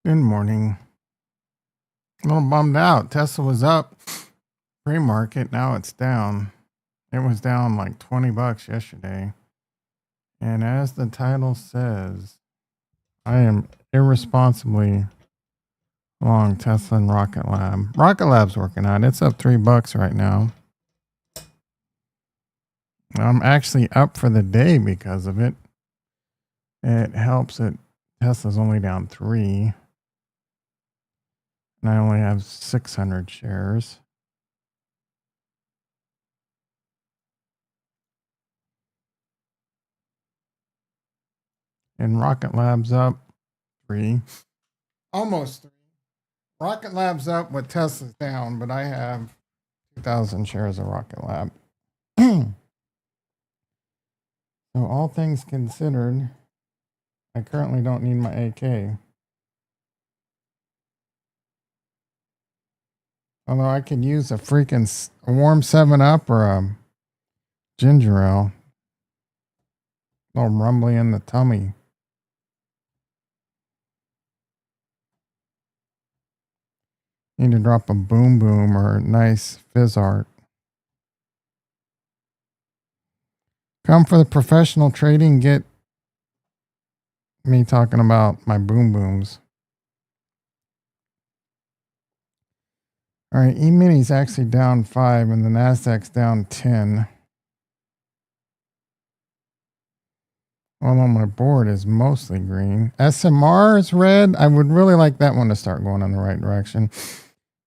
Good morning. A little bummed out. Tesla was up pre-market. Now it's down. It was down like $20 yesterday. And as the title says, I am irresponsibly long Tesla and Rocket Lab. Rocket Lab's working out. It's up $3 right now. I'm actually up for the day because of it. It helps that Tesla's only down 3. And I only have 600 shares. And Rocket Lab's up 3. Almost 3. Rocket Lab's up with Tesla's down, but I have 2,000 shares of Rocket Lab. So all things considered, I currently don't need my AK. Although I could use a freaking warm 7-Up or a ginger ale. A little rumbly in the tummy. Need to drop a boom boom or a nice fizz art. Come for the professional trading, get me talking about my boom booms. All right, E-mini's actually down 5 and the Nasdaq's down 10. Although my board is mostly green. SMR is red. I would really like that one to start going in the right direction.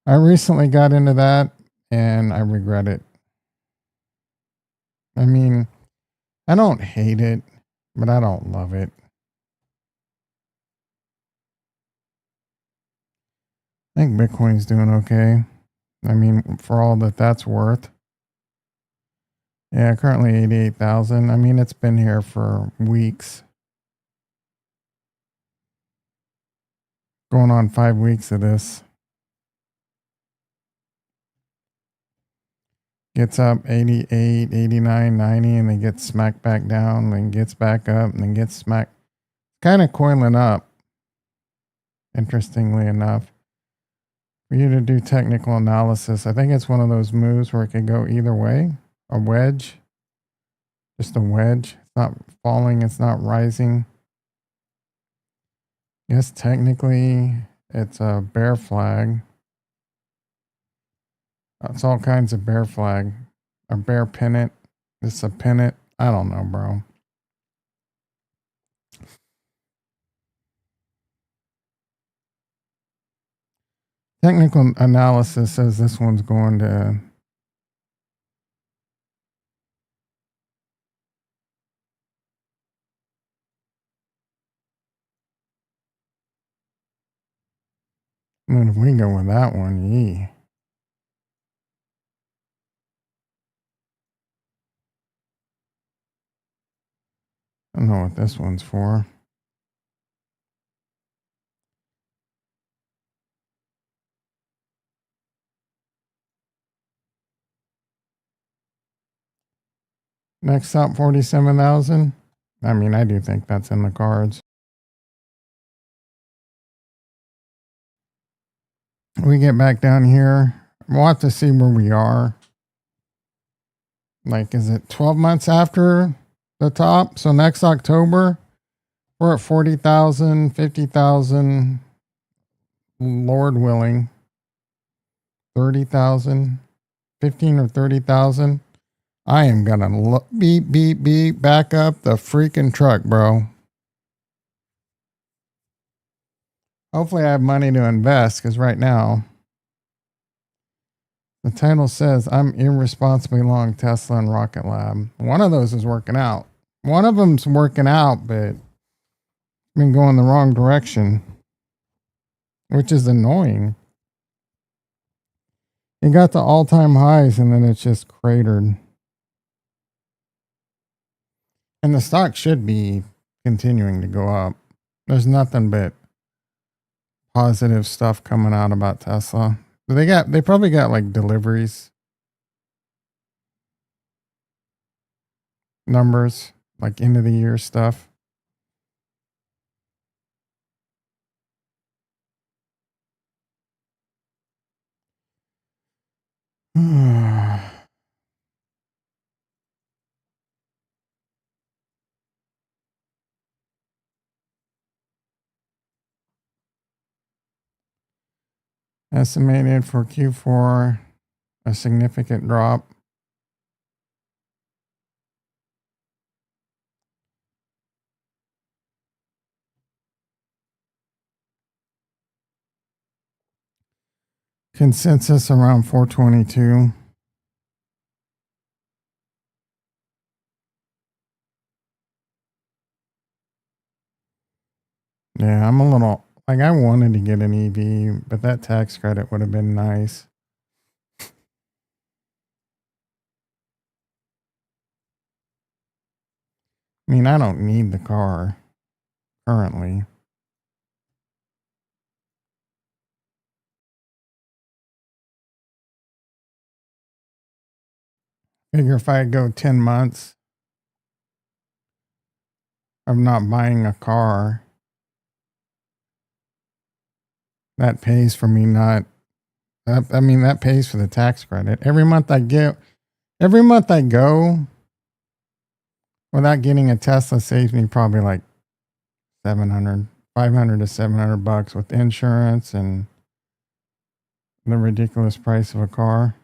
I recently got into that and I regret it. I mean, I don't hate it, but I don't love it. I think Bitcoin's doing okay. I mean, for all that that's worth. Yeah, currently 88,000. I mean, it's been here for weeks. Going on 5 weeks of this. Gets up 88, 89, 90, and then gets smacked back down, then gets back up, and then gets smacked. Kind of coiling up, interestingly enough. For you to do technical analysis, I think it's one of those moves where it could go either way. A wedge. Just a wedge. It's not falling, it's not rising. Yes, technically, it's a bear flag. It's all kinds of bear flag. A bear pennant. This is a pennant. I don't know, bro. Technical analysis says this one's going to... I mean, if we go with that one, yee. I don't know what this one's for. Next up, 47,000. I mean, I do think that's in the cards. We get back down here. We'll have to see where we are. Like, is it 12 months after the top? So next October, we're at 40,000, 50,000. Lord willing, 30,000, 15 or 30,000. I am gonna beep back up the freaking truck, bro. Hopefully I have money to invest, because right now the title says I'm irresponsibly long Tesla and Rocket Lab. One of those is working out. One of them's working out, but been going the wrong direction, which is annoying. It got to all-time highs and then it's just cratered. And the stock should be continuing to go up. There's nothing but positive stuff coming out about Tesla. They probably got like deliveries numbers, like end of the year stuff. Estimated for Q4, a significant drop. Consensus around 422. Yeah, I'm a little like I wanted to get an EV, but that tax credit would have been nice. I mean, I don't need the car currently. Figure if I go 10 months of not buying a car, that pays for me not. I mean, that pays for the tax credit. Every month I go without getting a Tesla saves me probably like 700, 500 to 700 bucks with insurance and the ridiculous price of a car.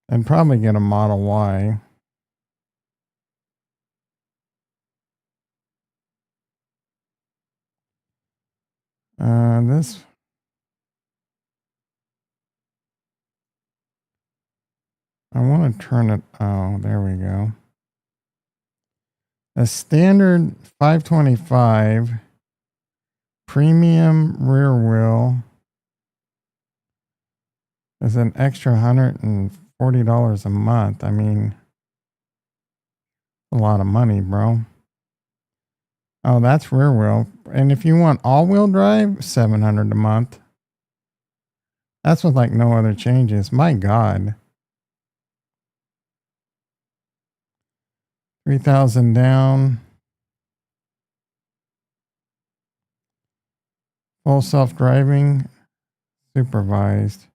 And probably get a Model Y. This, I want to turn it. Oh, there we go. A standard 525 premium rear wheel is an extra $140 a month. I mean, a lot of money, bro. Oh, that's rear wheel. And if you want all wheel drive, $700 a month. That's with like no other changes. My God. 3,000 down. Full self-driving, supervised.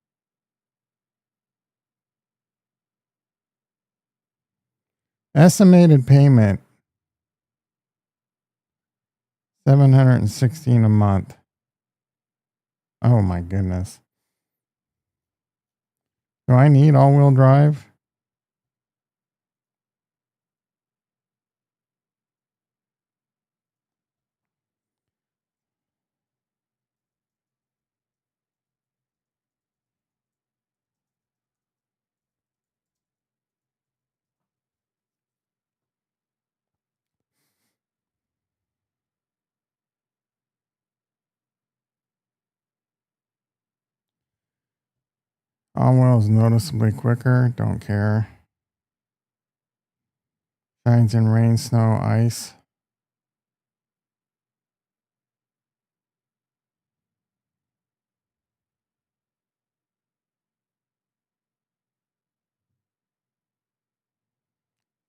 Estimated payment, $716 a month. Oh my goodness. Do I need all-wheel drive? All-wheel is noticeably quicker. Don't care. Shines in rain, snow, ice.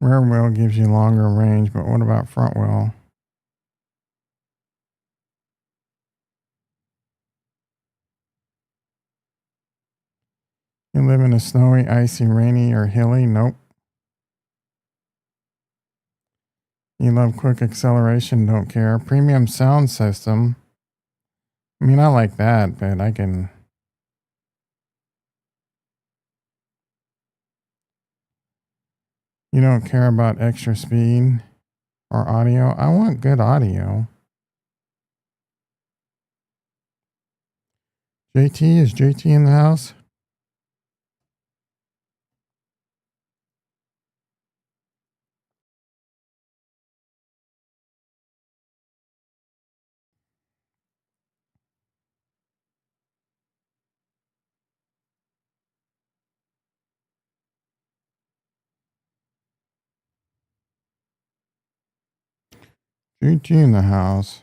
Rear wheel gives you longer range, but what about front wheel? You live in a snowy, icy, rainy, or hilly? Nope. You love quick acceleration? Don't care. Premium sound system. I mean, I like that, but I can. You don't care about extra speed or audio? I want good audio. JT, is JT in the house? JT in the house.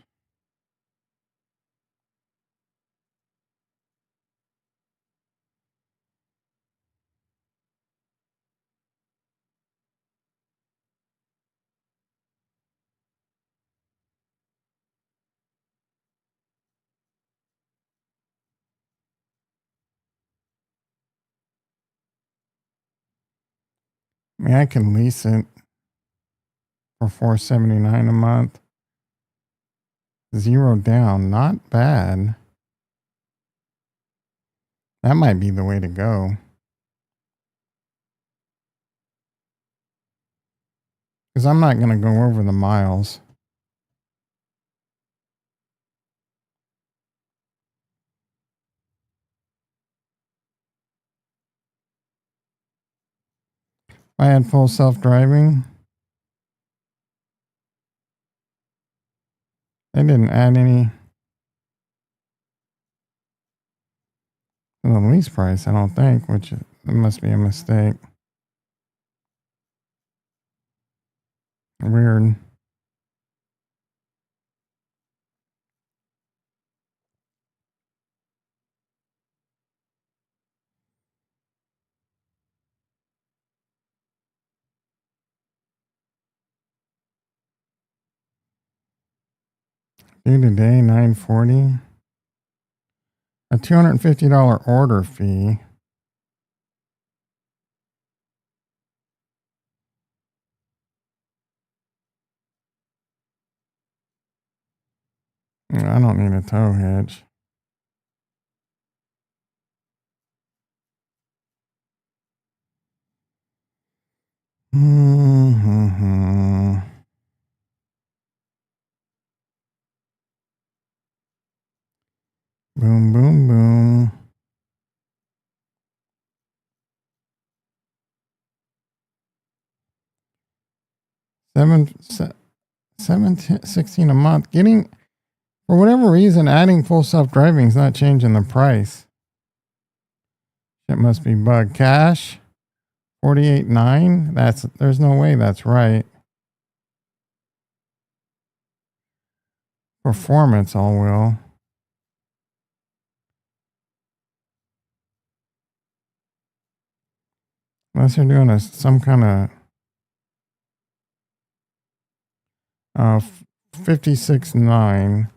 mean, I can lease it for $479 a month. 0 down, not bad. That might be the way to go. Because I'm not going to go over the miles. If I had full self-driving, they didn't add any to the lease price, I don't think, which it must be a mistake. Weird. Due today, $940. A $250 order fee. I don't need a tow hitch. Mm-hmm. Boom, boom, boom. $716 a month. Getting, for whatever reason, adding full self-driving is not changing the price. It must be bug. Cash, $48.9. There's no way that's right. Performance, all will. Unless you're doing some kind of 56.9.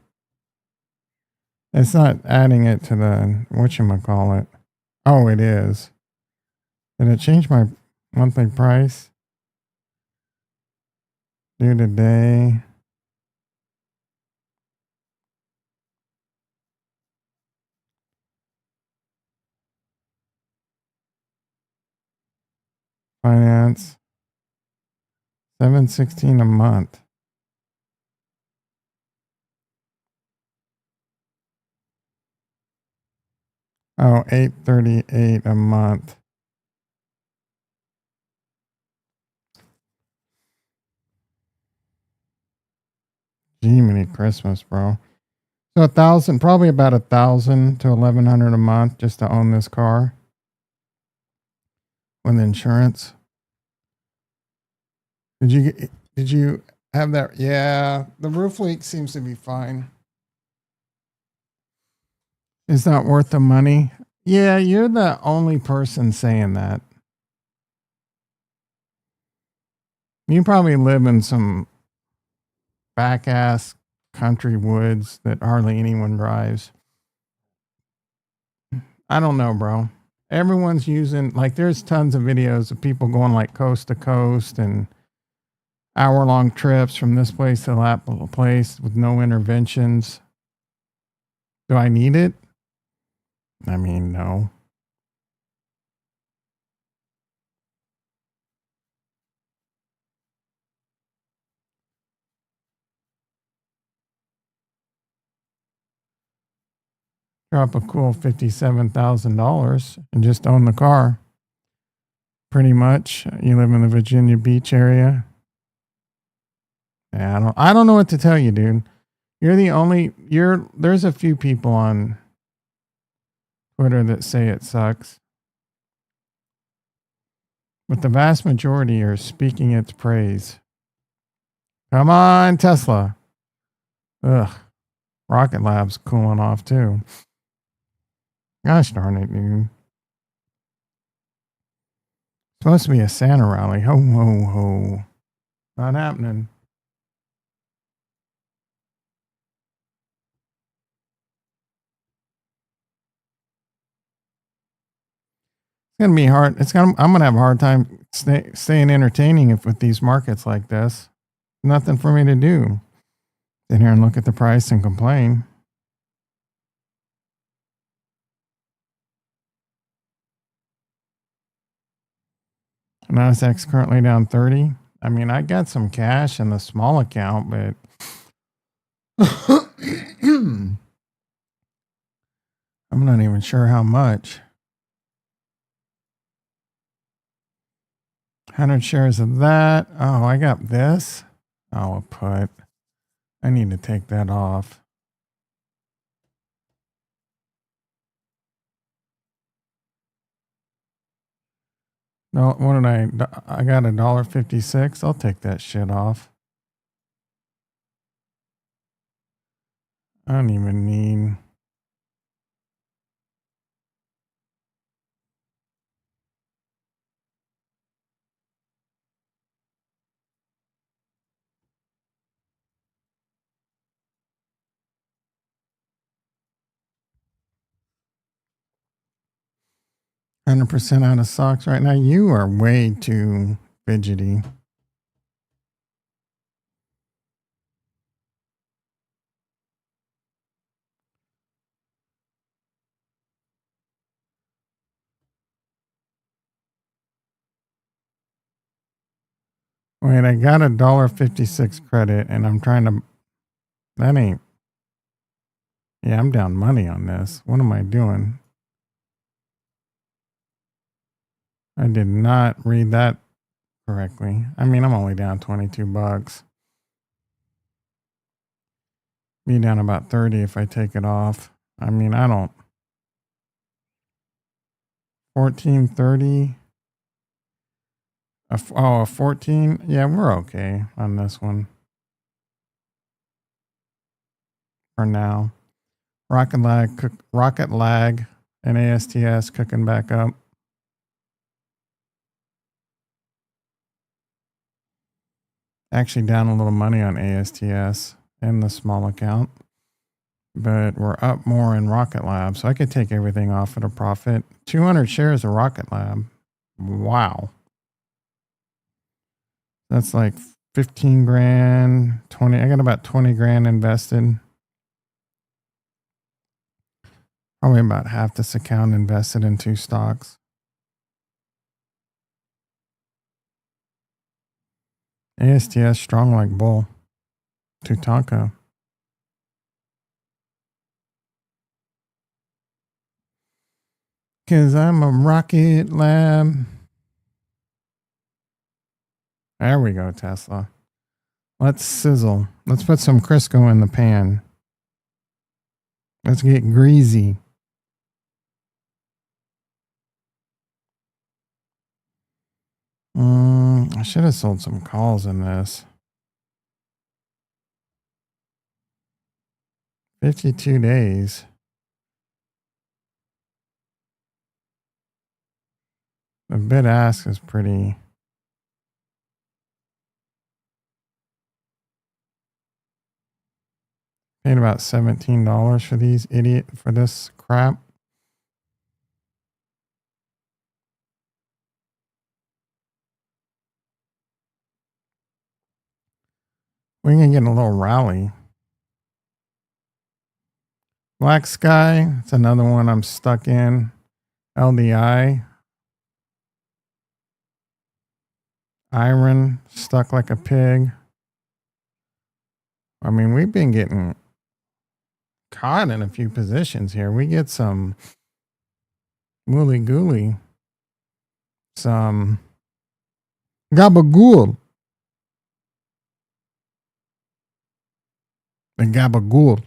It's not adding it to the whatchamacallit. Oh, it is. Did it change my monthly price? Due today. Finance. $716 a month. Oh, $838 a month. Jiminy Christmas, bro. So probably about $1,000 to $1,100 a month just to own this car with insurance. Did you have that? Yeah, the roof leak seems to be fine. It's not worth the money. Yeah, you're the only person saying that. You probably live in some back ass country woods that hardly anyone drives. I don't know, bro. Everyone's using, like, there's tons of videos of people going like coast to coast and hour-long trips from this place to that place with no interventions. Do I need it? I mean, no. Drop a cool $57,000 and just own the car. Pretty much. You live in the Virginia Beach area. Yeah, I don't know what to tell you, dude. There's a few people on Twitter that say it sucks. But the vast majority are speaking its praise. Come on, Tesla. Ugh. Rocket Lab's cooling off too. Gosh darn it, dude. Supposed to be a Santa rally. Ho, ho, ho. Not happening. It's gonna be hard. I'm gonna have a hard time staying entertaining if with these markets like this. Nothing for me to do. Sit here and look at the price and complain. Nasdaq's currently down 30. I mean, I got some cash in the small account, but I'm not even sure how much. 100 shares of that. Oh, I got this. Oh, a put. I need to take that off. No, what did I got $1.56. I'll take that shit off. I don't even need. $100% out of stocks right now. You are way too fidgety. Wait, I got $1.56 credit and I'm trying to. That ain't. Yeah, I'm down money on this. What am I doing? I did not read that correctly. I mean, I'm only down $22. Be down about 30 if I take it off. I mean, I don't. 1430. A 14. Yeah, we're okay on this one for now. Rocket lag, and ASTS cooking back up. Actually, down a little money on ASTS in the small account, but we're up more in Rocket Lab, so I could take everything off at a profit. 200 shares of Rocket Lab. Wow. That's like 15 grand, 20. I got about 20 grand invested. Probably about half this account invested in 2 stocks. ASTS strong like bull. Tutanka. Because I'm a Rocket Lab. There we go, Tesla. Let's sizzle. Let's put some Crisco in the pan. Let's get greasy. I should have sold some calls in this. 52 days. The bid ask is pretty. Paid about $17 for this crap. We can get a little rally. Black Sky, it's another one I'm stuck in. LDI. Iron, stuck like a pig. I mean, we've been getting caught in a few positions here. We get some woolly gooly, some gabagool. The gabagool.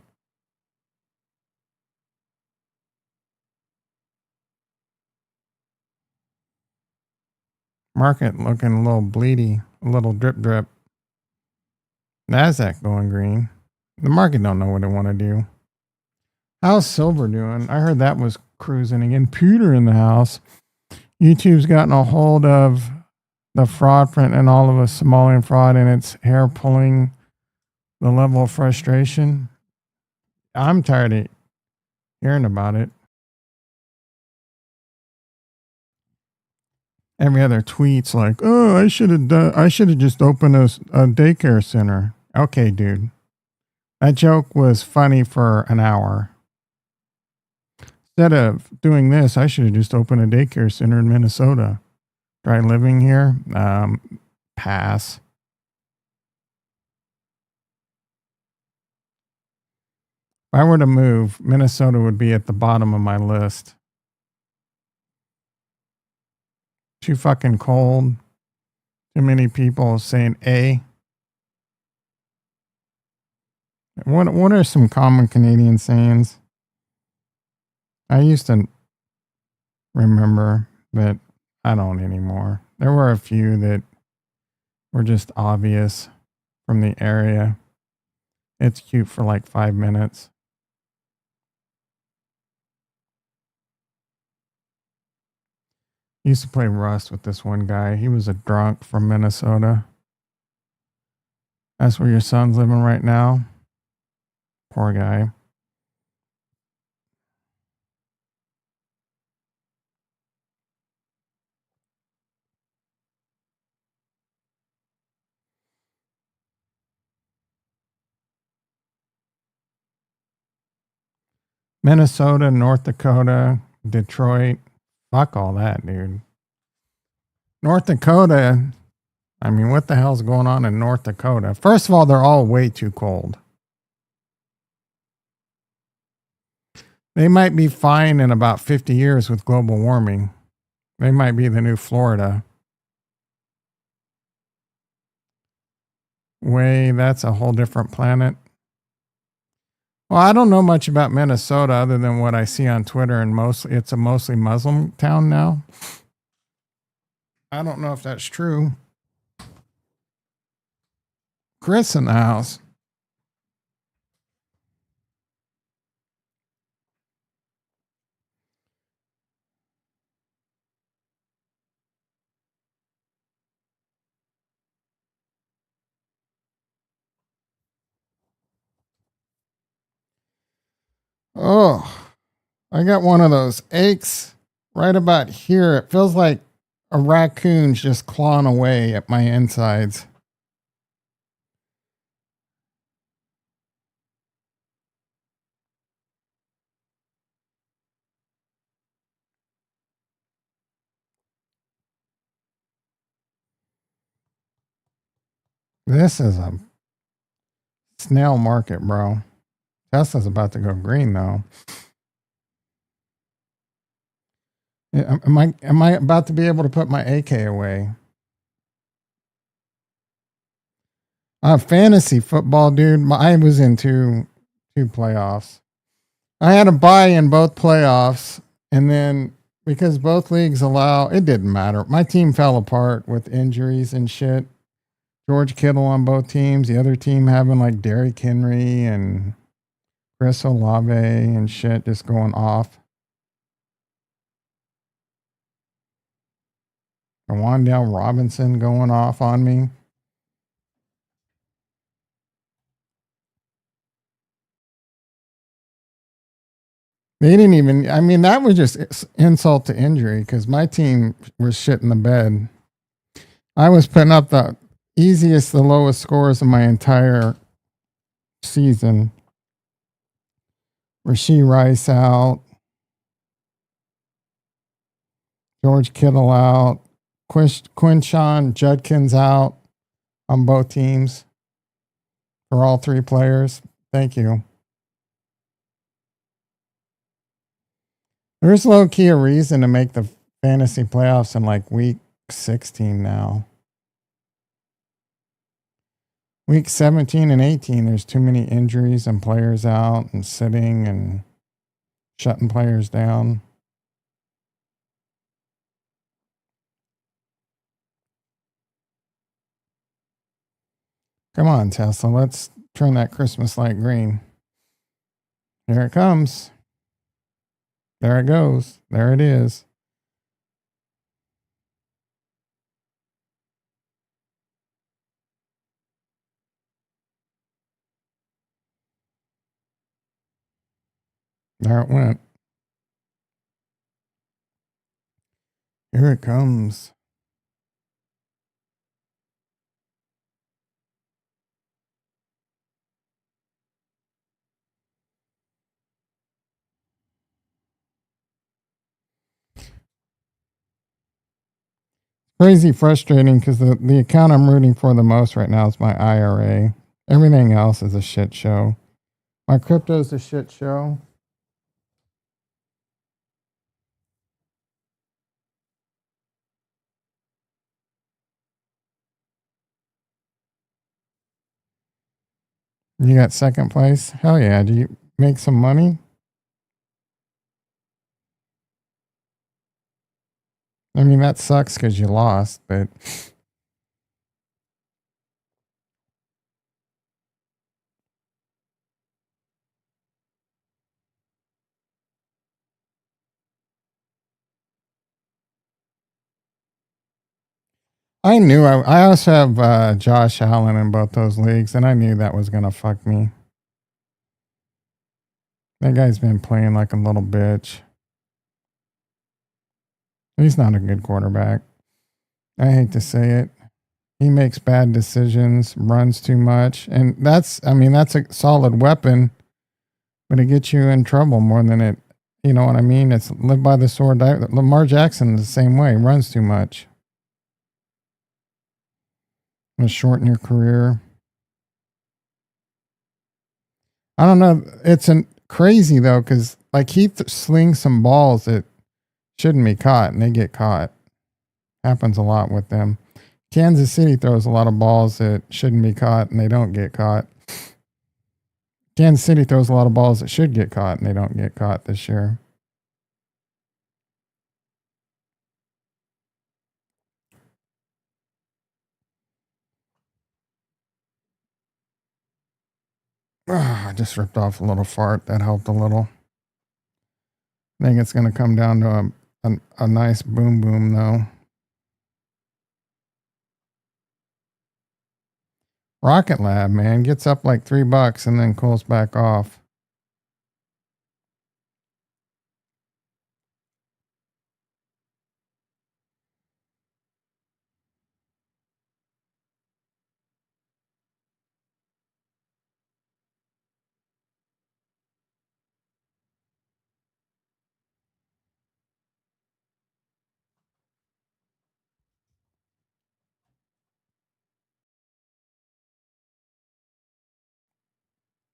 Market looking a little bleedy, a little drip drip. Nasdaq going green. The market don't know what they want to do. How's silver doing? I heard that was cruising again. Peter in the house. YouTube's gotten a hold of the fraud print and all of a Somalian fraud, and it's hair pulling the level of frustration. I'm tired of hearing about it. Every other tweet's like, "Oh, I should have just opened a daycare center." Okay, dude. That joke was funny for an hour. Instead of doing this, I should have just opened a daycare center in Minnesota. Try living here? Pass. If I were to move, Minnesota would be at the bottom of my list. Too fucking cold. Too many people saying A. What are some common Canadian sayings? I used to remember, but I don't anymore. There were a few that were just obvious from the area. It's cute for like 5 minutes. I used to play Rust with this one guy. He was a drunk from Minnesota. That's where your son's living right now. Poor guy. Minnesota, North Dakota, Detroit. Fuck all that, dude. North Dakota, I mean, what the hell's going on in North Dakota? First of all, they're all way too cold. They might be fine in about 50 years with global warming. They might be the new Florida. That's a whole different planet. Well, I don't know much about Minnesota other than what I see on Twitter, and it's a mostly Muslim town now. I don't know if that's true. Chris in the house. Oh, I got one of those aches right about here. It feels like a raccoon's just clawing away at my insides. This is a snail market, bro. Tesla's about to go green, though. Am I about to be able to put my AK away? Fantasy football, dude. I was in two playoffs. I had a bye in both playoffs, and then because both leagues allow, it didn't matter. My team fell apart with injuries and shit. George Kittle on both teams. The other team having like Derrick Henry and Chris Olave and shit just going off. And Wan'Dale Robinson going off on me. They didn't even, I mean, that was just insult to injury because my team was shit in the bed. I was putting up the easiest, the lowest scores of my entire season. Rashee Rice out. George Kittle out. Quinshon Judkins out on both teams for all three players. Thank you. There's low key a reason to make the fantasy playoffs in like week 16 now. Week 17 and 18, there's too many injuries and players out and sitting and shutting players down. Come on, Tesla. Let's turn that Christmas light green. Here it comes. There it goes. There it is. There it went. Here it comes. Crazy frustrating because the account I'm rooting for the most right now is my IRA. Everything else is a shit show. My crypto's a shit show. You got second place? Hell yeah. Do you make some money? I mean, that sucks because you lost, but I knew I also have Josh Allen in both those leagues, and I knew that was going to fuck me. That guy's been playing like a little bitch. He's not a good quarterback. I hate to say it. He makes bad decisions, runs too much, and that's a solid weapon, but it gets you in trouble more than it. You know what I mean? It's live by the sword. Lamar Jackson is the same way. Runs too much. It'll shorten your career. I don't know. It's crazy though, because like he slings some balls that shouldn't be caught, and they get caught. Happens a lot with them. Kansas City throws a lot of balls that shouldn't be caught, and they don't get caught. Kansas City throws a lot of balls that should get caught, and they don't get caught this year. I just ripped off a little fart. That helped a little. I think it's going to come down to a nice boom boom, though. Rocket Lab, man, gets up like $3 and then cools back off.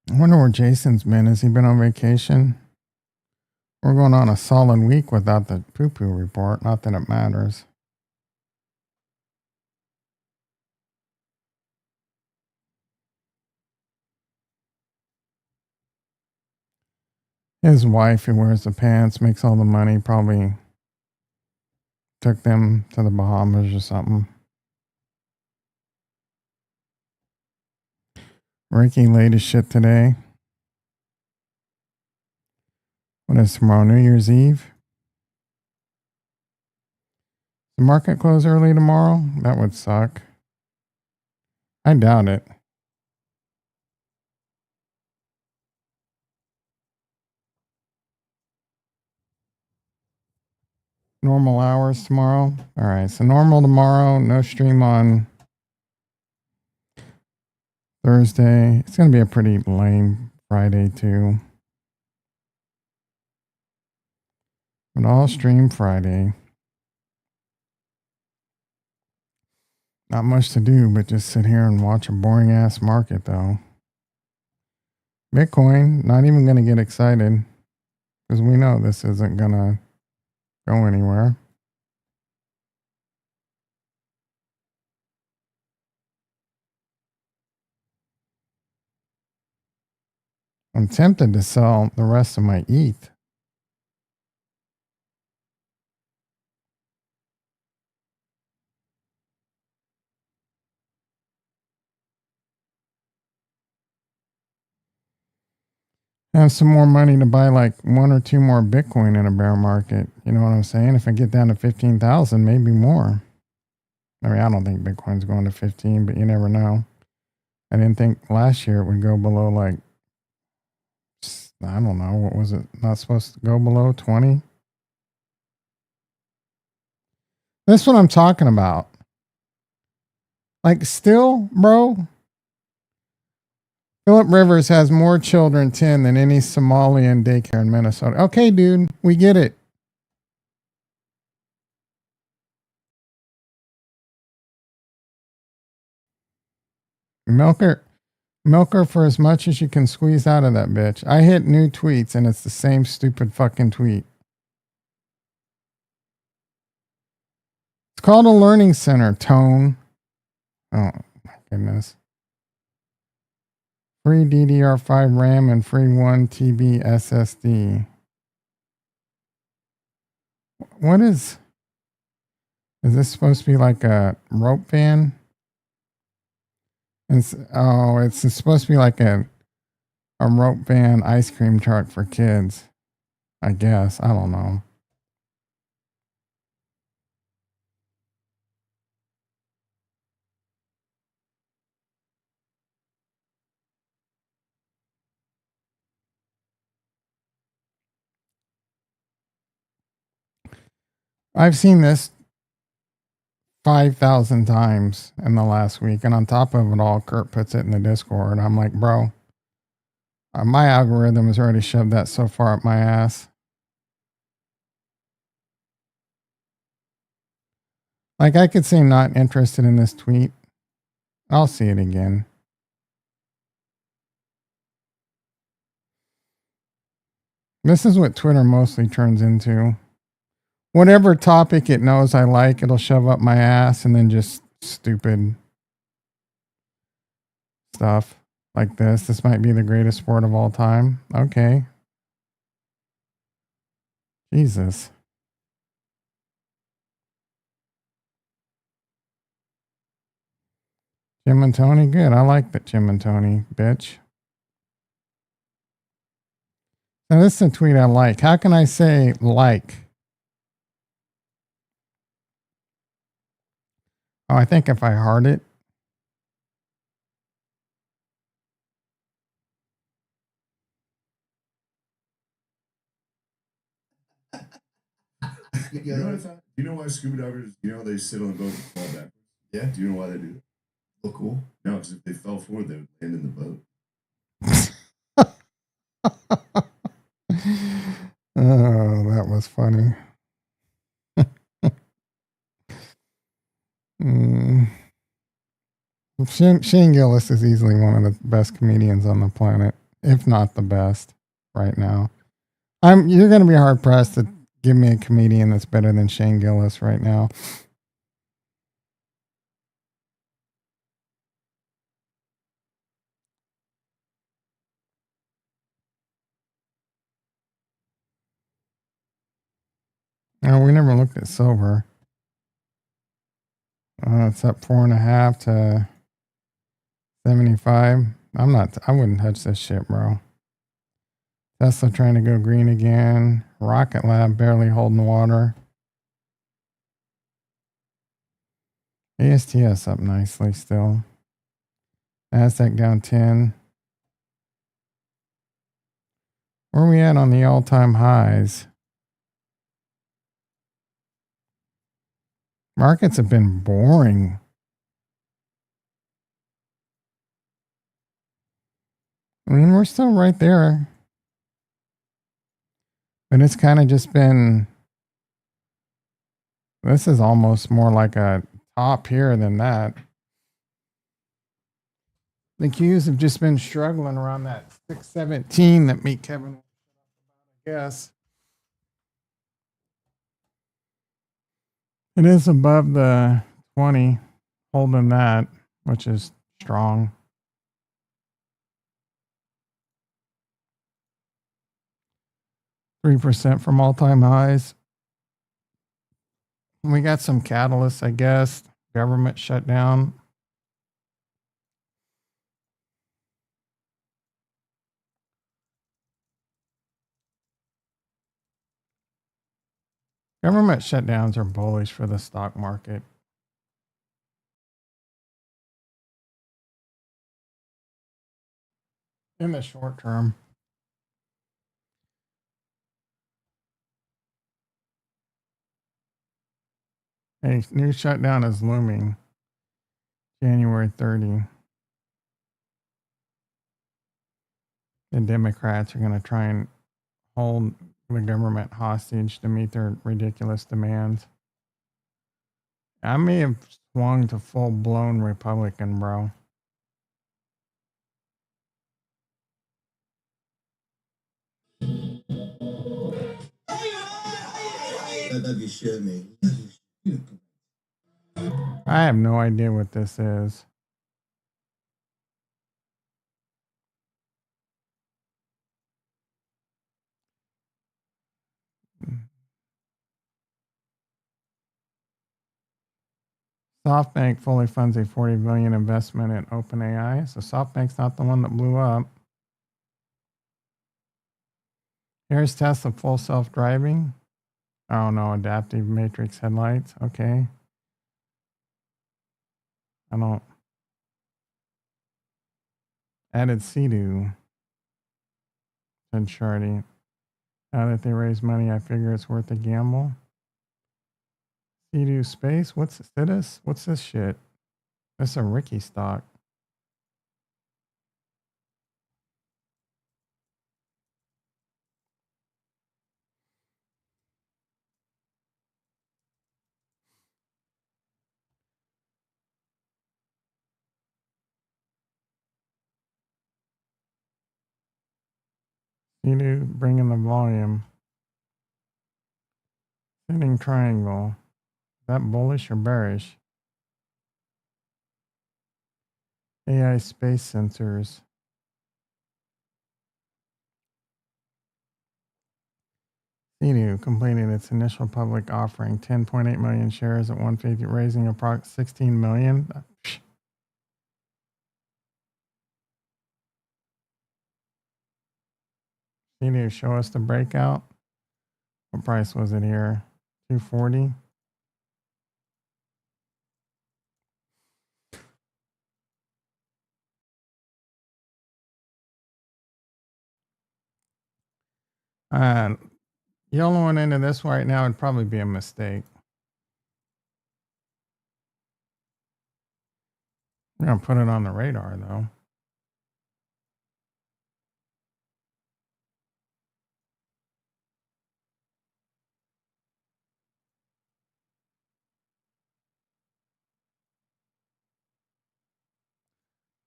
I wonder where Jason's been. Has he been on vacation? We're going on a solid week without the poo poo report. Not that it matters. His wife, who wears the pants, makes all the money, probably took them to the Bahamas or something. Ricky laid his shit today. What is tomorrow? New Year's Eve? The market close early tomorrow? That would suck. I doubt it. Normal hours tomorrow? All right, so normal tomorrow, no stream on Thursday. It's going to be a pretty lame Friday, too. But I'll stream Friday. Not much to do, but just sit here and watch a boring ass market, though. Bitcoin, not even going to get excited because we know this isn't going to go anywhere. I'm tempted to sell the rest of my ETH. Have some more money to buy like 1 or 2 more Bitcoin in a bear market. You know what I'm saying? If I get down to 15,000, maybe more. I mean, I don't think Bitcoin's going to 15, but you never know. I didn't think last year it would go below like, I don't know, what was it? Not supposed to go below 20? That's what I'm talking about. Like, still, bro, Philip Rivers has more children, 10, than any Somalian daycare in Minnesota. Okay, dude, we get it. Milk her, milk her for as much as you can squeeze out of that bitch. I hit new tweets and it's the same stupid fucking tweet. It's called a learning center, Tone. Oh my goodness. Free DDR5 RAM and free 1 TB SSD. What is this supposed to be like a rope van? It's supposed to be like a rope van ice cream truck for kids. I guess. I don't know. I've seen this 5,000 times in the last week. And on top of it all, Kurt puts it in the Discord. I'm like, bro, my algorithm has already shoved that so far up my ass. Like, I could say not interested in this tweet. I'll see it again. This is what Twitter mostly turns into. Whatever topic it knows I like, it'll shove up my ass, and then just stupid stuff like this. This might be the greatest sport of all time. Okay. Jesus. Jim and Tony, good. I like that Jim and Tony, bitch. Now this is a tweet I like. How can I say like? Oh, I think if I heart it. You know what I thought? Do you know why scuba divers, they sit on the boat and fall backwards? Yeah. Do you know why they do it? Look cool. No, because if they fell forward, they would land in the boat. Oh, that was funny. Shane Gillis is easily one of the best comedians on the planet, if not the best right now. You're going to be hard pressed to give me a comedian that's better than Shane Gillis right now. Oh, we never looked at silver. It's up 4.5 to 75. I wouldn't touch this shit, bro. Tesla trying to go green again. Rocket Lab barely holding water. ASTS up nicely still. Nasdaq down 10. Where are we at on the all-time highs? Markets have been boring. I mean, we're still right there. But it's kind of just been... This is almost more like a top here than that. The Qs have just been struggling around that 617 that me, Kevin, I guess. It is above the 20, holding that, which is strong. %3 from all-time highs. We got some catalysts, I guess. Government shutdown. Government shutdowns are bullish for the stock market. In the short term. A new shutdown is looming. January 30. The Democrats are going to try and hold the government hostage to meet their ridiculous demands. I may have swung to full-blown Republican, bro. love your shirt, man. Love your shirt. I have no idea what this is. SoftBank fully funds a $40 billion investment in OpenAI. So SoftBank's not the one that blew up. Here's Tesla full self-driving. Oh no, adaptive matrix headlights. Okay. I don't. Added Sea-Doo. Said Shardy. Now that they raise money, I figure it's worth a gamble. Sea-Doo Space? What's this? What's this shit? That's a Ricky stock. Sea-Doo bringing the volume. Sitting triangle. Is that bullish or bearish? AI space sensors. Sea-Doo completing its initial public offering, 10.8 million shares at 150, raising approximately 16 million. Sea-Doo, show us the breakout. What price was it here? 240. Yellowing into this right now would probably be a mistake. I'm going to put it on the radar, though.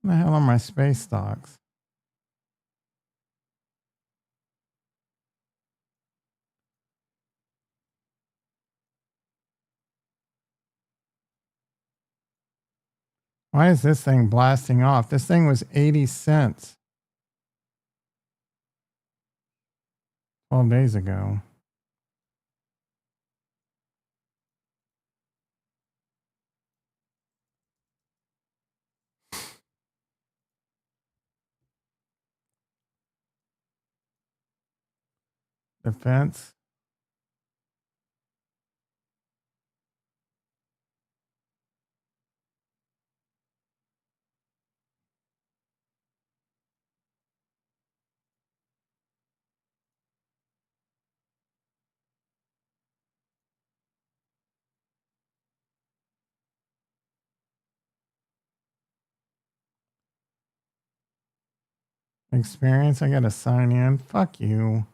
What the hell are my space stocks? Why is this thing blasting off? This thing was 80 cents 12 days ago. Defense. Experience. I got to sign in. Fuck you.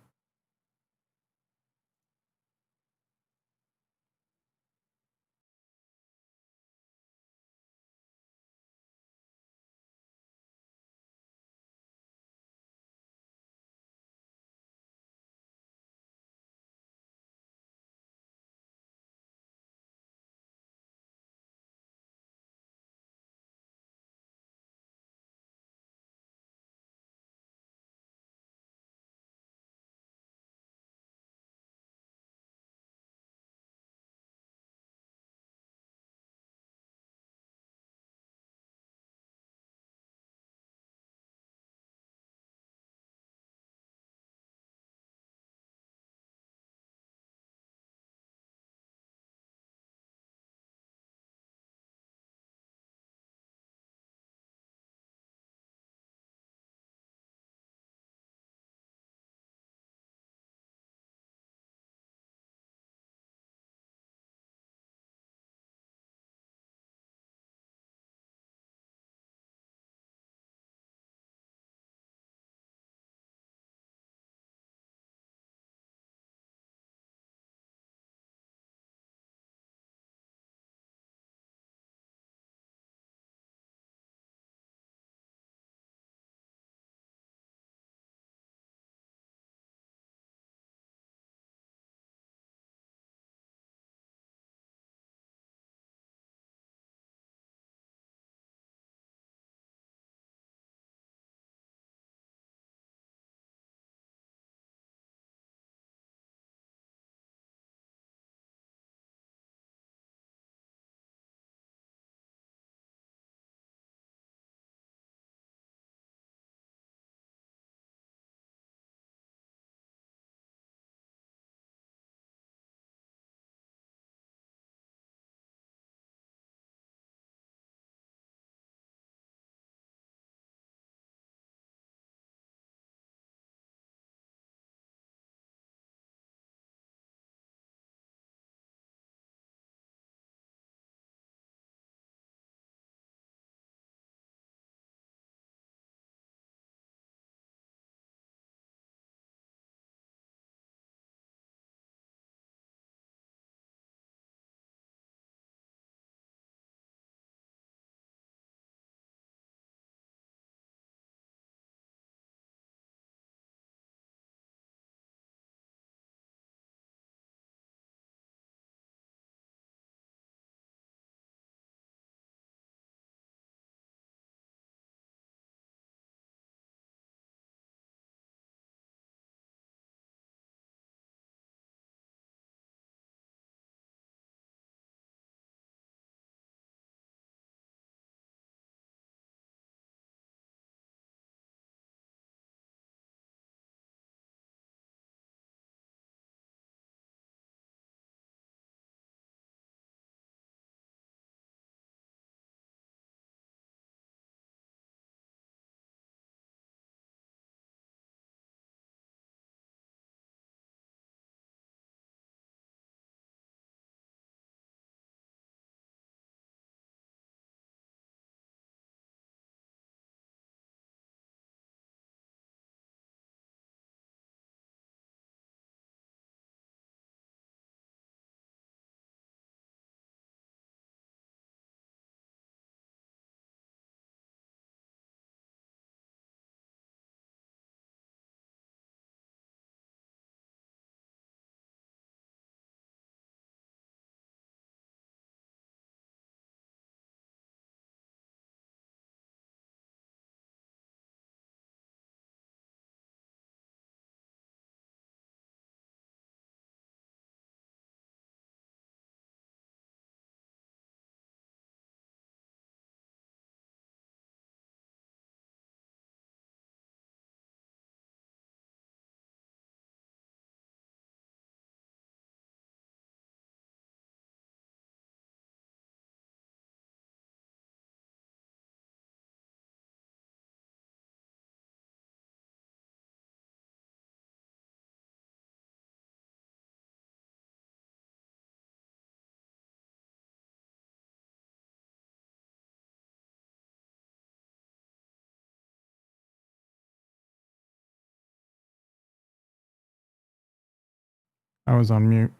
I was on mute.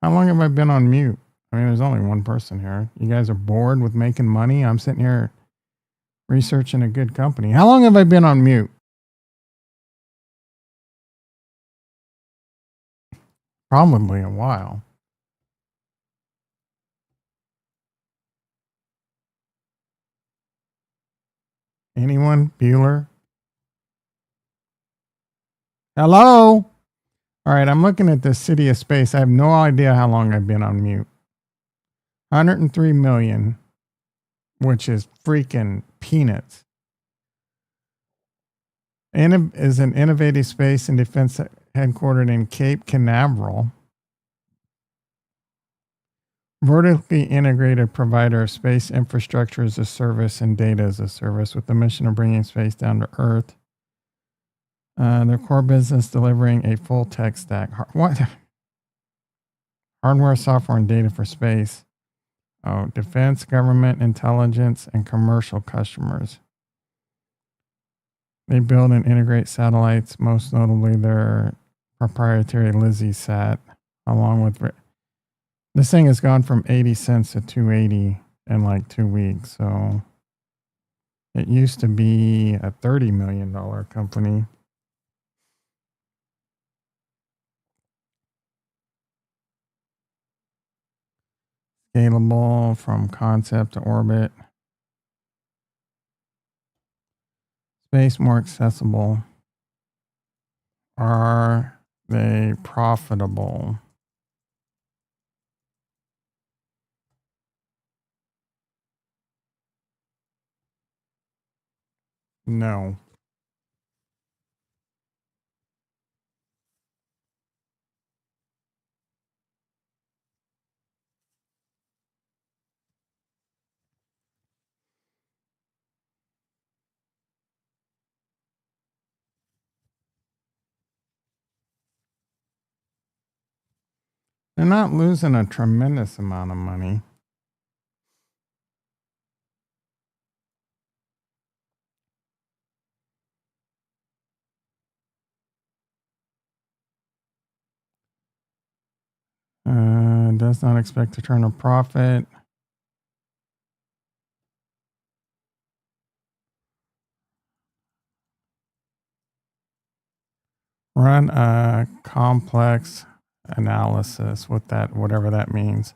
How long have I been on mute? I mean, there's only one person here. You guys are bored with making money? I'm sitting here researching a good company. How long have I been on mute? Probably a while. Anyone? Bueller? Hello? All right, I'm looking at the city of space. I have no idea how long I've been on mute. 103 million, which is freaking peanuts. Is an innovative space and defense headquartered in Cape Canaveral. Vertically integrated provider of space infrastructure as a service and data as a service with the mission of bringing space down to Earth. Their core business delivering a full tech stack. What? Hardware, software, and data for space. Oh, defense, government, intelligence, and commercial customers. They build and integrate satellites, most notably their proprietary LizzieSat, along with... This thing has gone from 80 cents to 280 in like 2 weeks. So it used to be a $30 million company. Scalable from concept to orbit. Space more accessible. Are they profitable? No. They're not losing a tremendous amount of money. Does not expect to turn a profit. Run a complex analysis with that, whatever that means.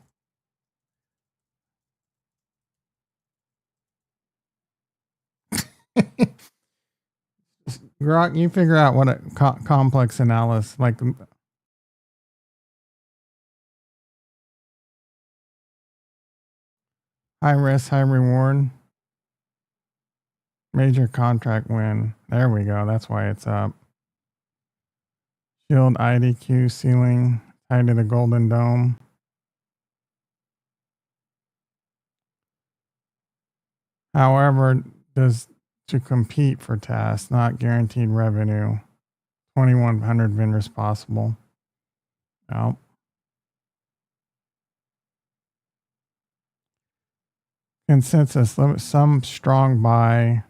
Grok, you figure out what a complex analysis, like high risk, high reward, major contract win. There we go. That's why it's up. Shield IDQ ceiling tied to the Golden Dome. However, does to compete for tasks, not guaranteed revenue. 2,100 vendors possible. No. Consensus limit some strong buy.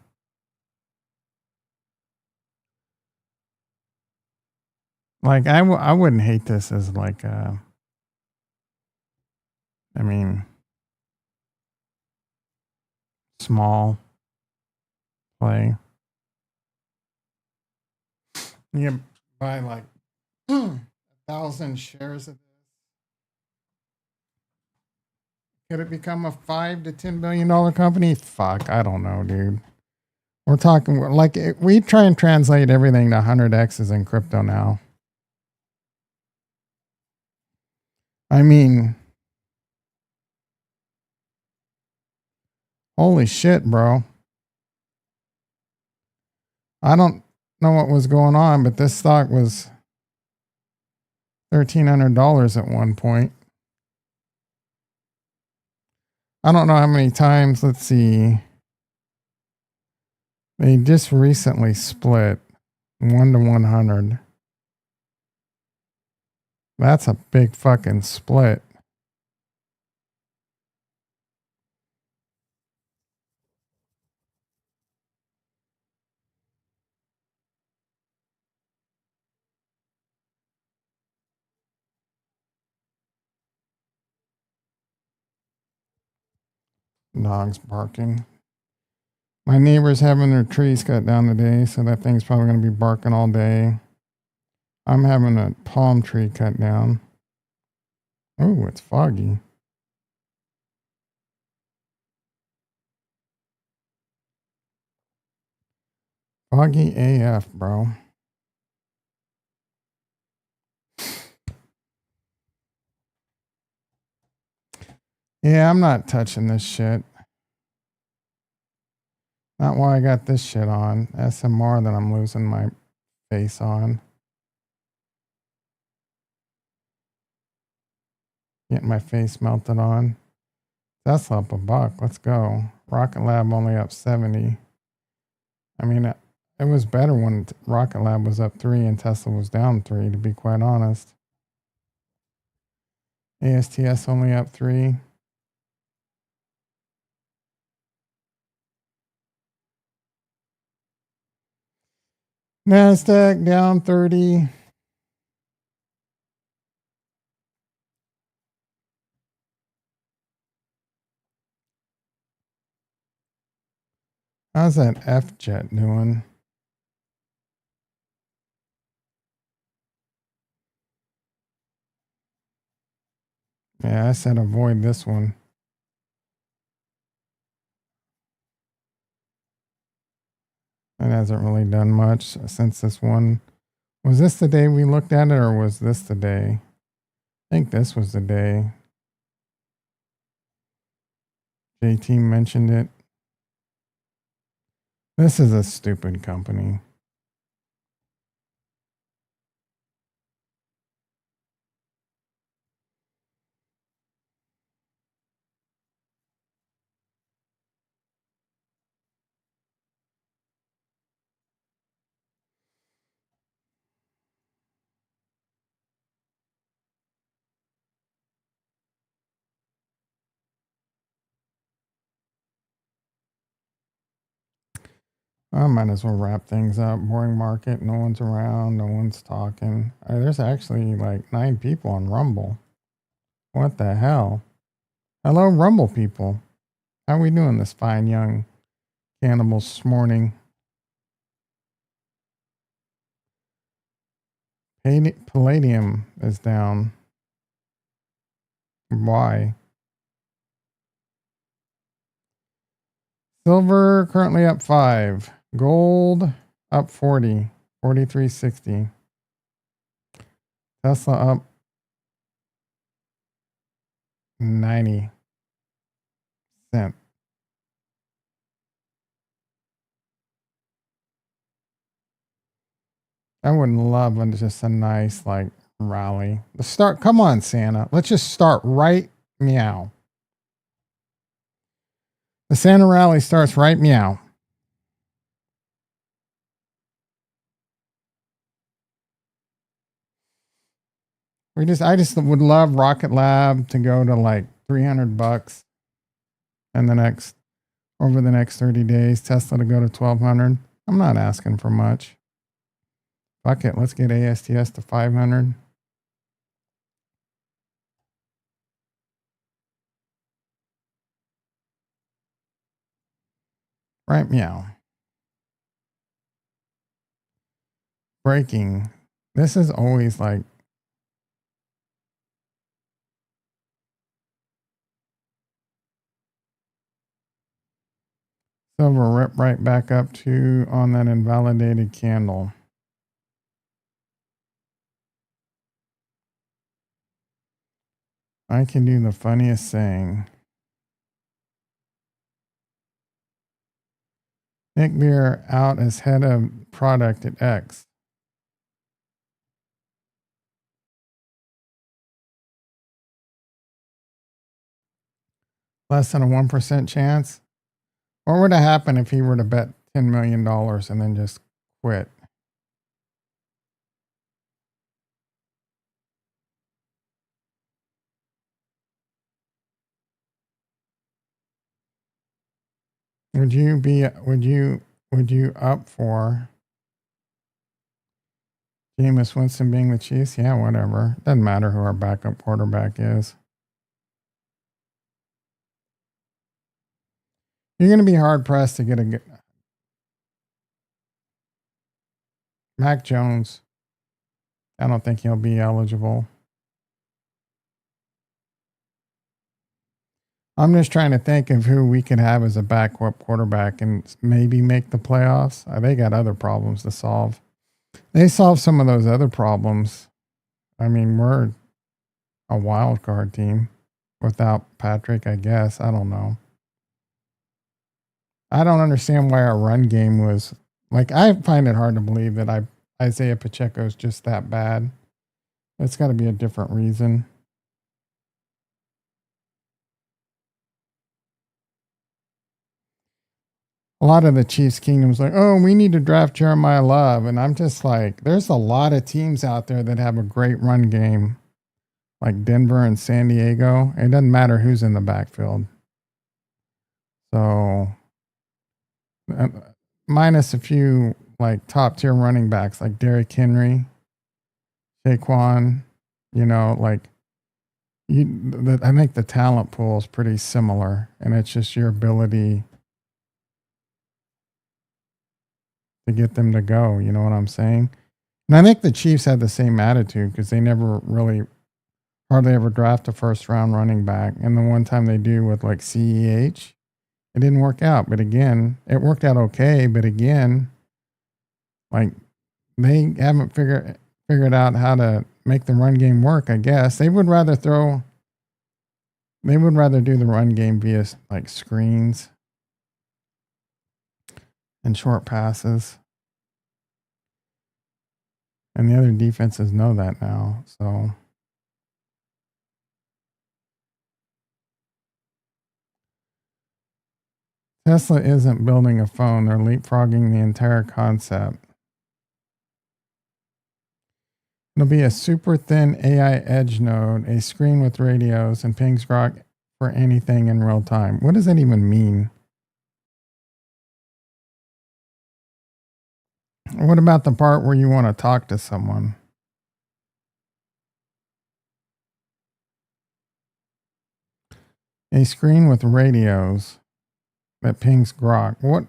Like I wouldn't hate this as like a, I mean, small play. You can buy like 1,000 shares of this. Could it become a $5 to $10 billion company? Fuck, I don't know, dude. We're talking like we try and translate everything to 100x's in crypto now. I mean, holy shit, bro. I don't know what was going on, but this stock was $1,300 at one point. I don't know how many times. Let's see. They just recently split 1 to 100. That's a big fucking split. Dogs barking. My neighbor's having their trees cut down today, so that thing's probably going to be barking all day. I'm having a palm tree cut down. Oh, it's foggy. Foggy AF, bro. Yeah, I'm not touching this shit. Not why I got this shit on. SMR that I'm losing my face on. Getting my face melted on. Tesla up $1. Let's go. Rocket Lab only up 70. I mean, it was better when Rocket Lab was up 3 and Tesla was down 3, to be quite honest. ASTS only up 3. NASDAQ down 30. How's that F-Jet doing? Yeah, I said avoid this one. It hasn't really done much since this one. Was this the day we looked at it, or was this the day? I think this was the day. JT mentioned it. This is a stupid company. I might as well wrap things up. Boring market. No one's around. No one's talking. There's actually like 9 people on Rumble. What the hell? Hello, Rumble people. How we doing this fine young cannibals this morning? Palladium is down. Why? Silver currently up 5. Gold up 40. 43.60. Tesla up 90 cents. I would love just a nice like rally. Let's start. Come on, Santa. Let's just start right meow. The Santa rally starts right meow. I just would love Rocket Lab to go to like $300 and over the next 30 days, Tesla to go to 1,200. I'm not asking for much. Fuck it. Let's get ASTS to 500. Right meow. Breaking. This is always like silver rip right back up to on that invalidated candle. I can do the funniest saying. Nick Beer out as head of product at X. Less than a 1% chance. What would have happened if he were to bet $10 million and then just quit? Would you up for Jameis Winston being the Chiefs? Yeah, whatever. Doesn't matter who our backup quarterback is. You're going to be hard pressed to get a good Mac Jones. I don't think he'll be eligible. I'm just trying to think of who we could have as a backup quarterback and maybe make the playoffs. They got other problems to solve. They solved some of those other problems. I mean, we're a wild card team without Patrick, I guess. I don't know. I don't understand why our run game was like, I find it hard to believe that Isaiah Pacheco is just that bad. It's got to be a different reason. A lot of the Chiefs Kingdom's like, oh, we need to draft Jeremiah Love. And I'm just like, there's a lot of teams out there that have a great run game, like Denver and San Diego. It doesn't matter who's in the backfield. So, minus a few like top tier running backs like Derrick Henry, Saquon, like I think the talent pool is pretty similar, and it's just your ability to get them to go. You know what I'm saying? And I think the Chiefs had the same attitude because they never really hardly ever draft a first round running back. And the one time they do with like CEH, it didn't work out. But again, it worked out okay. But again, like they haven't figured out how to make the run game work, I guess. They would rather do the run game via like screens and short passes. And the other defenses know that now. So Tesla isn't building a phone. They're leapfrogging the entire concept. It'll be a super thin AI edge node, a screen with radios, and pings grok for anything in real time. What does that even mean? What about the part where you want to talk to someone? A screen with radios that pings grok. What?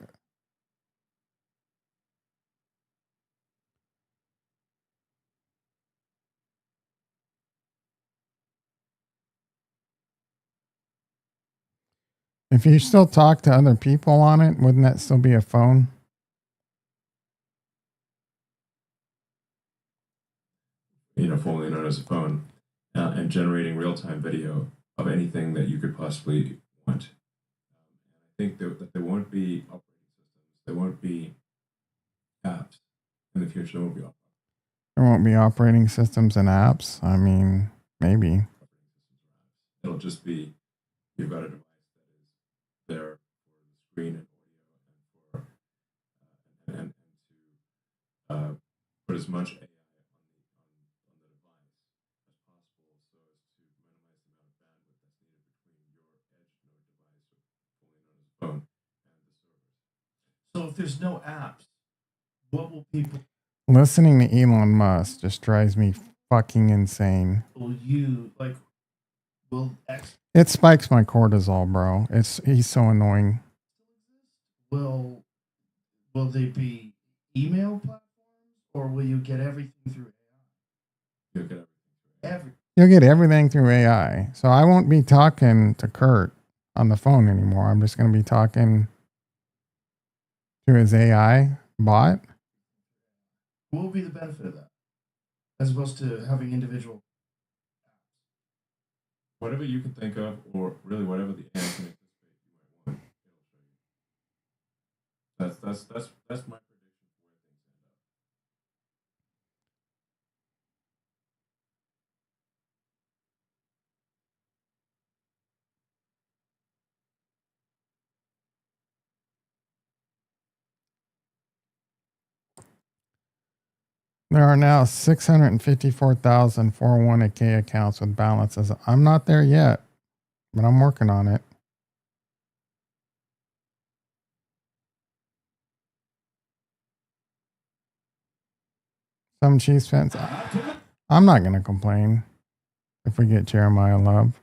If you still talk to other people on it, wouldn't that still be a phone? Formerly known as a phone, and generating real-time video of anything that you could possibly want. I think that there won't be operating systems, there won't be apps in the future. There won't be operating systems and apps. I mean, maybe. It'll just be you've got a device that is there for the screen and audio and to put as much AI on the device as possible so as to minimize the amount of bandwidth that's needed between your edge node device, formerly known as a phone, and the servers. So if there's no apps, what will people? Listening to Elon Musk just drives me fucking insane. It spikes my cortisol, bro. He's so annoying. Will they be email platforms, or will you get everything through AI? You'll get everything. You'll get everything through AI. So I won't be talking to Kurt on the phone anymore. I'm just going to be talking to his AI bot. What will be the benefit of that, as opposed to having individual? Whatever you can think of, or really whatever the AI can anticipate you might want, it'll show you. That's my prediction for where things end up. There are now 654,000 401k accounts with balances. I'm not there yet, but I'm working on it. Some Chiefs fans, I'm not going to complain if we get Jeremiah Love.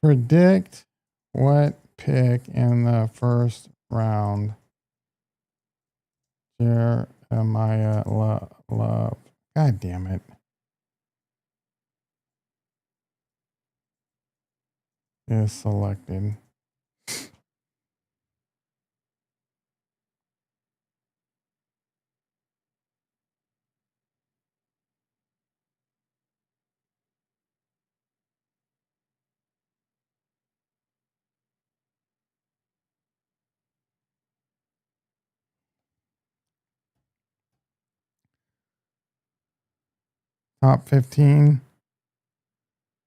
Predict what pick in the first round Jeremiah Love. God damn it. Is selected. Top 15.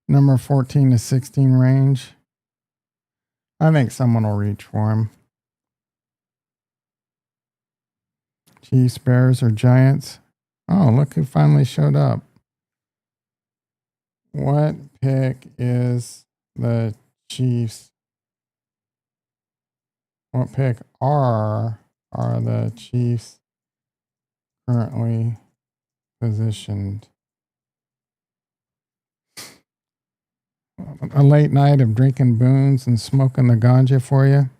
Number 14 to 16 range. I think someone will reach for him. Chiefs, Bears, or Giants. Oh, look who finally showed up. What pick is the Chiefs? What pick are the Chiefs currently positioned? A late night of drinking boons and smoking the ganja for you.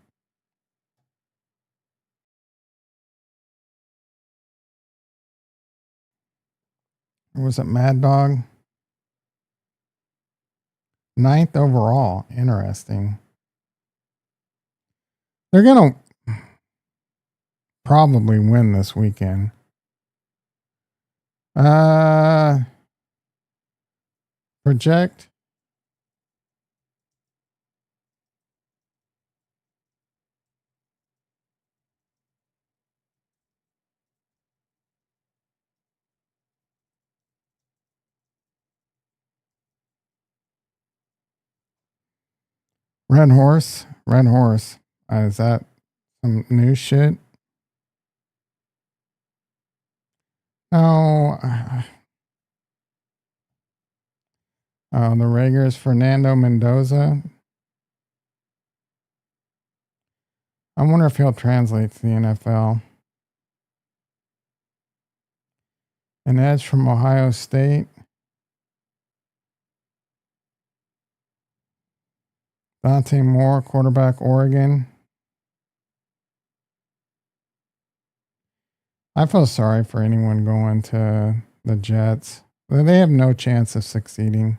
Or was it Mad Dog? 9th overall. Interesting. They're going to probably win this weekend. Project. Red Horse. Red Horse. Is that some new shit? No. The Rager's Fernando Mendoza. I wonder if he'll translate to the NFL. An edge from Ohio State. Dante Moore, quarterback, Oregon. I feel sorry for anyone going to the Jets. They have no chance of succeeding.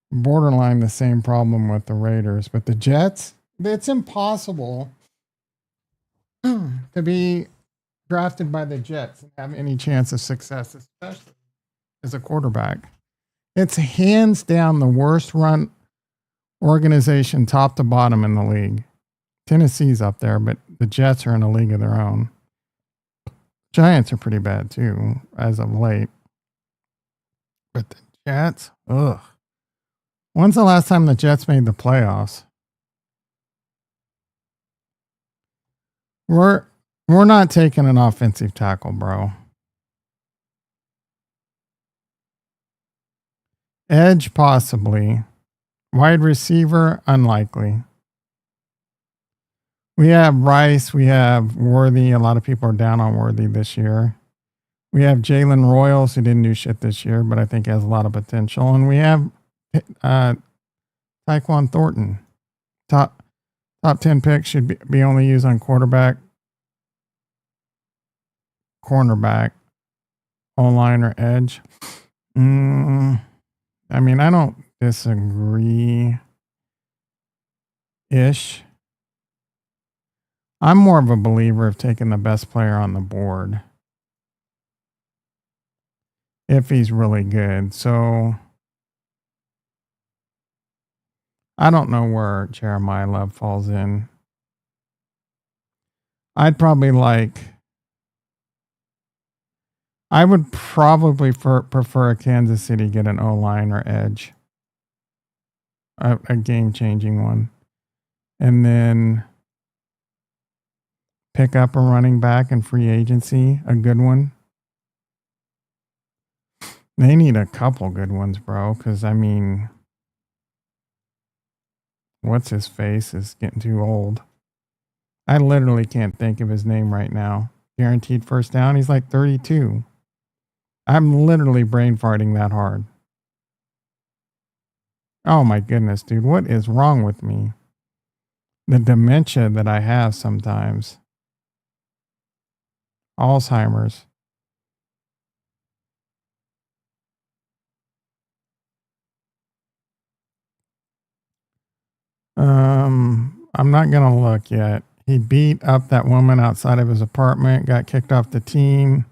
Borderline the same problem with the Raiders. But the Jets, it's impossible to be drafted by the Jets and have any chance of success, especially as a quarterback. It's hands down the worst run organization top to bottom in the league. Tennessee's up there, but the Jets are in a league of their own. Giants are pretty bad too, as of late. But the Jets, ugh. When's the last time the Jets made the playoffs? We're not taking an offensive tackle, bro. Edge, possibly. Wide receiver, unlikely. We have Rice. We have Worthy. A lot of people are down on Worthy this year. We have Jalen Royals, who didn't do shit this year, but I think has a lot of potential. And we have Tyquan Thornton. Top 10 picks should be only used on quarterback, cornerback, O-line, or edge. I mean, I don't disagree-ish. I'm more of a believer of taking the best player on the board if he's really good. So I don't know where Jeremiah Love falls in. I would probably prefer a Kansas City get an O-line or edge. A game-changing one. And then pick up a running back in free agency, a good one. They need a couple good ones, bro, because, I mean, what's his face is getting too old. I literally can't think of his name right now. Guaranteed first down. He's like 32. I'm literally brain farting that hard. Oh my goodness, dude. What is wrong with me? The dementia that I have sometimes. Alzheimer's. I'm not gonna look yet. He beat up that woman outside of his apartment, got kicked off the team,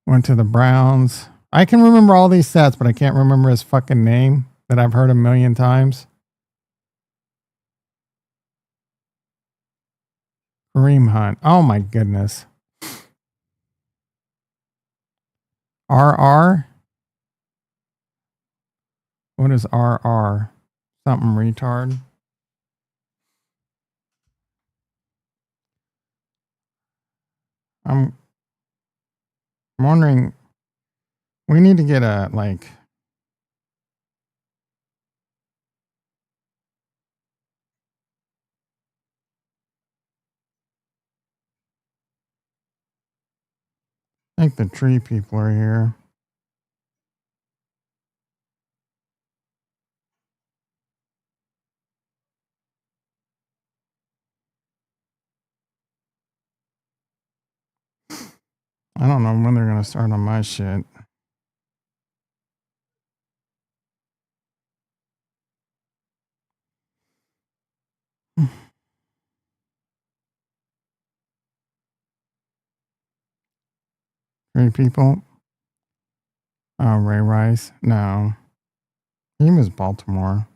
went to the Browns. I can remember all these stats, but I can't remember his fucking name that I've heard a million times. Kareem Hunt. Oh my goodness. RR? What is RR? Something retard. I'm wondering, we need to get a, like, I think the tree people are here. I don't know when they're going to start on my shit. Three people? Oh, Ray Rice? No. He was Baltimore.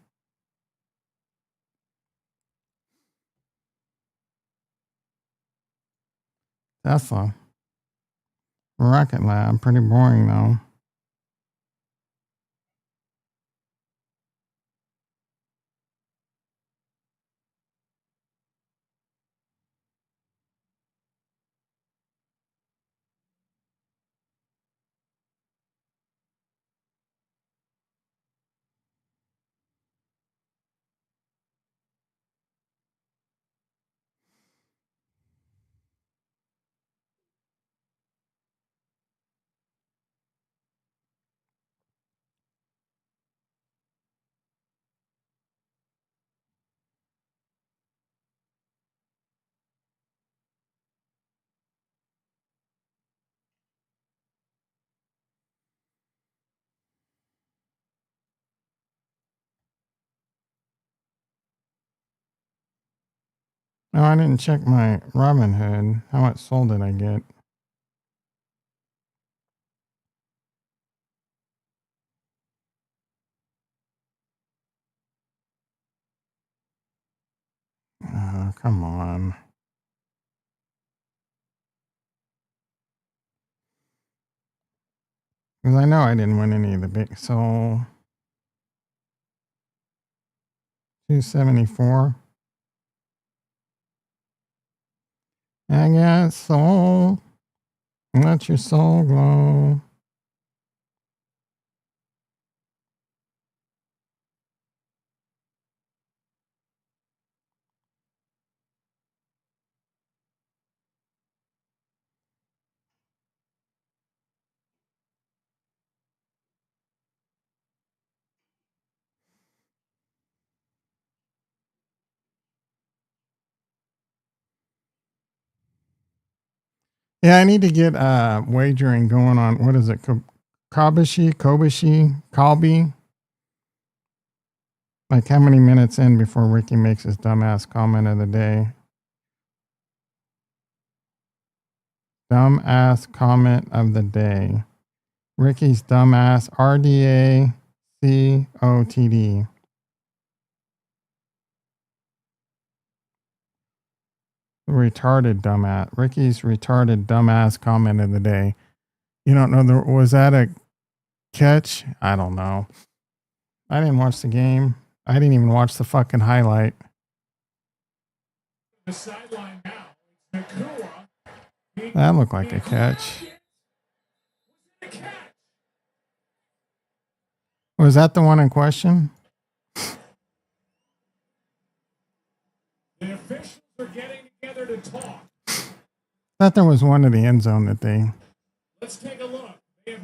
Tesla. Rocket Lab. Pretty boring, though. No, I didn't check my Robinhood. How much sold did I get? Oh, come on. Because I know I didn't win any of the big. So 274. I got soul. Let your soul glow. Yeah, I need to get wagering going on. What is it? Kalbi? Like how many minutes in before Ricky makes his dumbass comment of the day? Dumbass comment of the day. Ricky's dumbass. RDACOTD. Retarded dumbass. Ricky's retarded dumbass comment of the day. You don't know, was that a catch? I don't know. I didn't watch the game. I didn't even watch the fucking highlight. The sideline now. Nakua. That looked like a catch. Was that the one in question? The officials are getting together to talk. I thought there was one in the end zone that they. Let's take a look. They have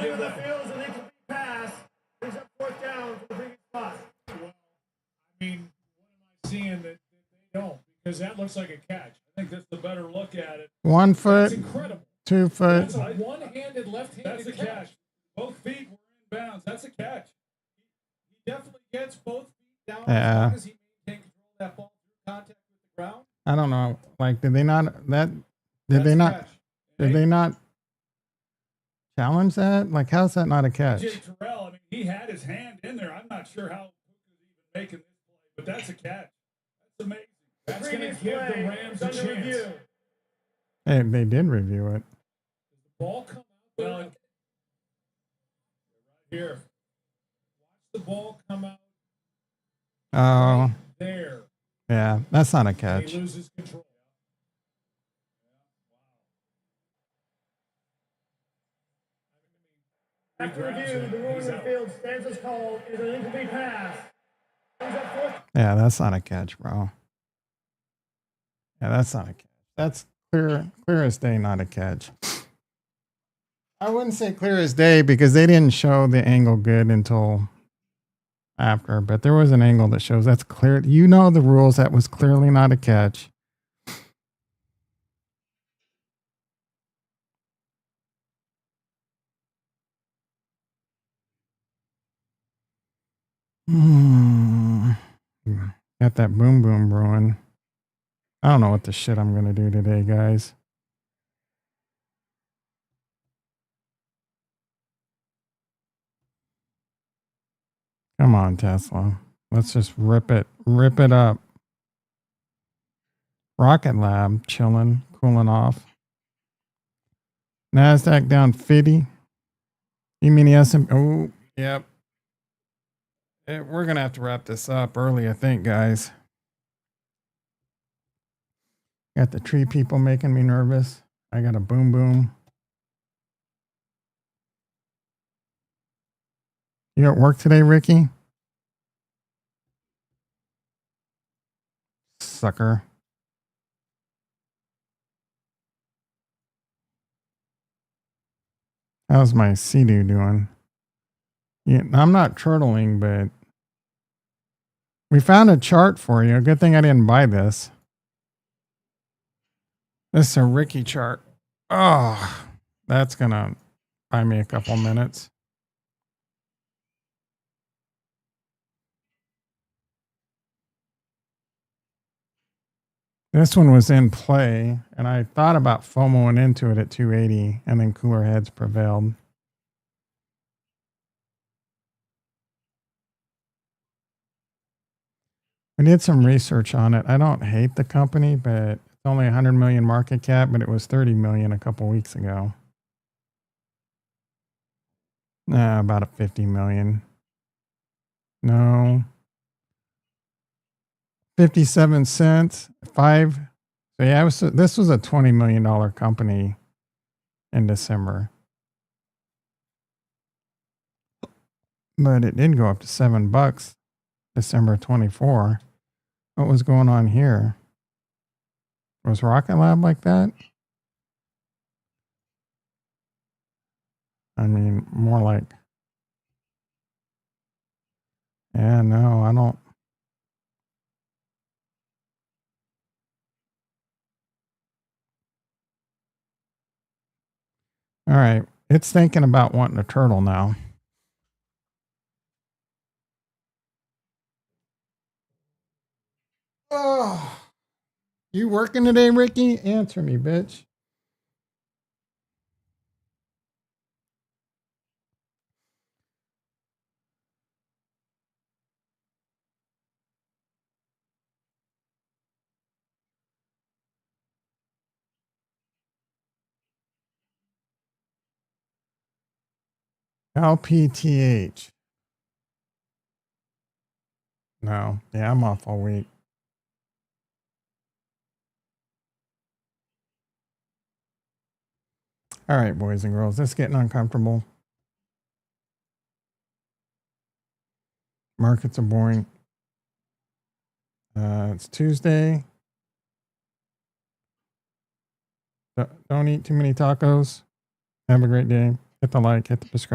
Give the field is an incomplete pass. Brings up fourth down for the previous spot. Well, I mean, what am I seeing that they don't? Because that looks like a catch. I think that's the better look at it. 1 That's foot, incredible. 2 foot. That's a one-handed, left-handed That's a catch. Both feet were in bounds. That's a catch. He definitely gets both feet down Yeah. as long as he maintains control of that ball through contact with the ground. I don't know. Like, did they not That's they a not catch. did they not challenge that? Like, how's that not a catch? Jay Terrell, I mean, he had his hand in there. I'm not sure how he was even making this play, but that's a catch. That's amazing. That's going to Previous give play the Rams is a under chance. review. Hey, they did review it. Does the ball come out? Well, right here. Watch the ball come out Oh, right there. yeah, that's not a And catch. he loses control. After review, the ruling of the field stands as called. It is an incomplete pass. Brings up fourth. Yeah, that's not a catch, bro. Yeah, that's not a catch. That's clear as day, not a catch. I wouldn't say clear as day because they didn't show the angle good until after, but there was an angle that shows that's clear. You know the rules. That was clearly not a catch. Got that boom boom brewing. I don't know what the shit I'm gonna do today, guys. Come on, Tesla. Let's just rip it up. Rocket Lab chilling, cooling off. NASDAQ down 50. You mean the S&P? Oh, yep. We're going to have to wrap this up early, I think, guys. Got the tree people making me nervous. I got a boom boom. You at work today, Ricky? Sucker. How's my Sea-Doo doing? Yeah, I'm not turtling, but we found a chart for you. Good thing I didn't buy this. This is a Ricky chart. Oh, that's going to buy me a couple minutes. This one was in play, and I thought about FOMOing into it at 280, and then cooler heads prevailed. I did some research on it. I don't hate the company, but it's only 100 million market cap, but it was 30 million a couple weeks ago. About a 50 million. No. 57 cents. 5. So yeah, this was a $20 million company in December. But it did go up to $7 December 24. What was going on here? Was Rocket Lab like that? I mean, more like, yeah, no, I don't. All right. It's thinking about wanting a turtle now. Oh, you working today, Ricky? Answer me, bitch. LPTH. No. Yeah, I'm off all week. All right, boys and girls, it's getting uncomfortable. Markets are boring. It's Tuesday. Don't eat too many tacos. Have a great day. Hit the like, hit the subscribe.